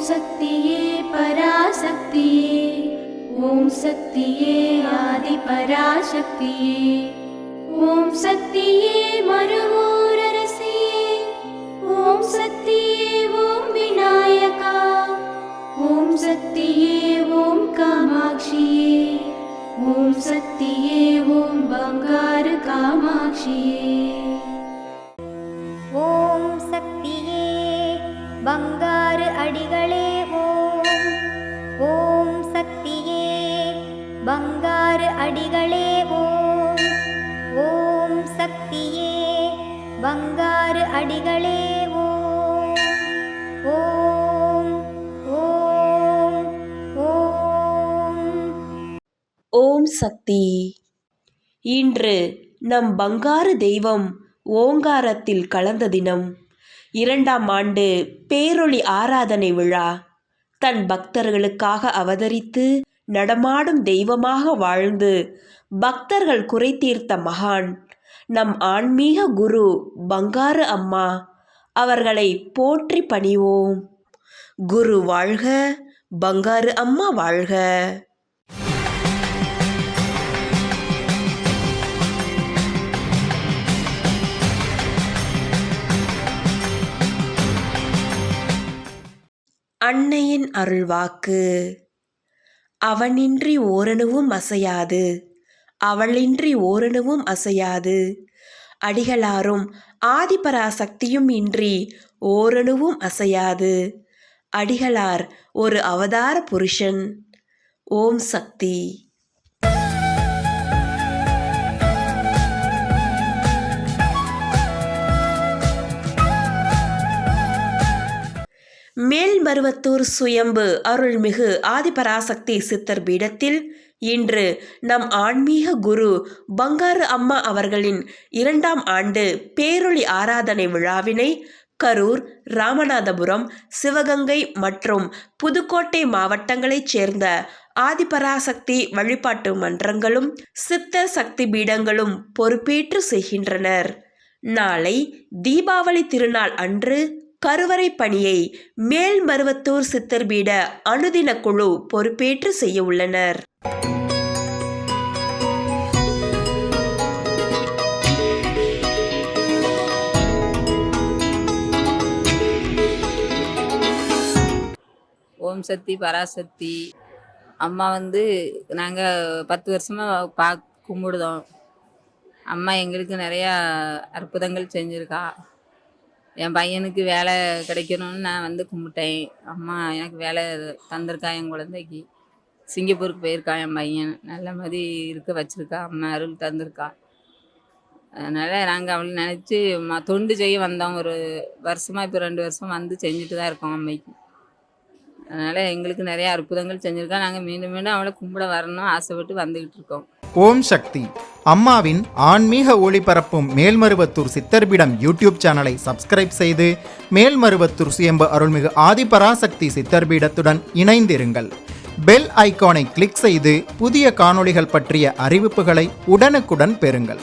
சக்தியே பராசக்தியே, ஓம் சக்தியே ஆதி பராசக்தியே, ஓம் சக்தியே மறுவூரரசியே, ஓம் சக்தியே ஓம் விநாயகா, ஓம் சக்தியே ஓம் காமாட்சியே, ஓம் சக்தியே ஓம் பங்காரு காமாட்சியே. ஓம் சக்தியே பங்காரு அடிகளே ஓம், ஓம் சக்தியே பங்காரு அடிகளே ஓம், ஓம் சக்தியே பங்காரு அடிகளே ஓம், ஓம் ஓம் ஓம். ஓம் சக்தி. இன்று நம் பங்காரு தெய்வம் ஓங்காரத்தில் கலந்த தினம். 2ஆம் ஆண்டு பேரொளி ஆராதனை விழா. தன் பக்தர்களுக்காக அவதரித்து நடமாடும் தெய்வமாக வாழ்ந்து பக்தர்கள் குறை தீர்த்த மகான் நம் ஆன்மீக குரு பங்காரு அம்மா அவர்களை போற்றி பணிவோம். குரு வாழ்க, பங்காரு அம்மா வாழ்க. அன்னையின் அருள்வாக்கு. அவனின்றி ஓரணுவும் அசையாது, அவளின்றி ஓரணுவும் அசையாது. அடிகளாரும் ஆதிபராசக்தியும் இன்றி ஓரணுவும் அசையாது. அடிகளார் ஒரு அவதார புருஷன். ஓம் சக்தி. மேல்மருவத்தூர் சுயம்பு அருள்மிகு ஆதிபராசக்தி சித்தர் பீடத்தில் இன்று நம் ஆன்மீக குரு பங்காரு அம்மா அவர்களின் 2ஆம் ஆண்டு பேரொளி ஆராதனை விழாவினை கரூர், ராமநாதபுரம், சிவகங்கை மற்றும் புதுக்கோட்டை மாவட்டங்களைச் சேர்ந்த ஆதிபராசக்தி வழிபாட்டு மன்றங்களும் சித்தர் சக்தி பீடங்களும் பொறுப்பேற்று செய்கின்றனர். நாளை தீபாவளி திருநாள் அன்று கருவறை பணியை மேல்மருவத்தூர் சித்தர் பீட அனுதின குழு பொறுப்பேற்று செய்ய உள்ளனர். ஓம் சக்தி பராசக்தி அம்மா நாங்கள் 10 வருஷமாக கும்பிடுதோம். அம்மா எங்களுக்கு நிறையா அற்புதங்கள் செஞ்சுருக்கா. என் பையனுக்கு வேலை கிடைக்கணும்னு நான் கும்பிட்டேன். அம்மா எனக்கு வேலை தந்திருக்கா. என் குழந்தைக்கு சிங்கப்பூருக்கு போயிருக்கா. என் பையன் நல்ல மாதிரி இருக்க வச்சுருக்கா. அம்மா அருள் தந்திருக்கா. அதனால் நாங்கள் அவளை நினச்சி தொண்டு செய்ய வந்தோம். ஒரு வருஷமாக இப்போ 2 வருஷம் செஞ்சுட்டு தான் இருக்கோம் அம்மைக்கு. அதனால் எங்களுக்கு நிறைய அற்புதங்கள் செஞ்சுருக்கா. நாங்கள் மீண்டும் மீண்டும் அவளை கும்பிட வரணும் ஆசைப்பட்டு வந்துக்கிட்டு இருக்கோம். ஓம் சக்தி. அம்மாவின் ஆன்மீக ஒளிபரப்பும் மேல்மருவத்தூர் சித்தர்பீடம் யூடியூப் சேனலை சப்ஸ்கிரைப் செய்து மேல்மருவத்தூர் சுயம்பு அருள்மிகு ஆதிபராசக்தி சித்தர்பீடத்துடன் இணைந்திருங்கள். பெல் ஐகானை கிளிக் செய்து புதிய காணொளிகள் பற்றிய அறிவிப்புகளை உடனுக்குடன் பெறுங்கள்.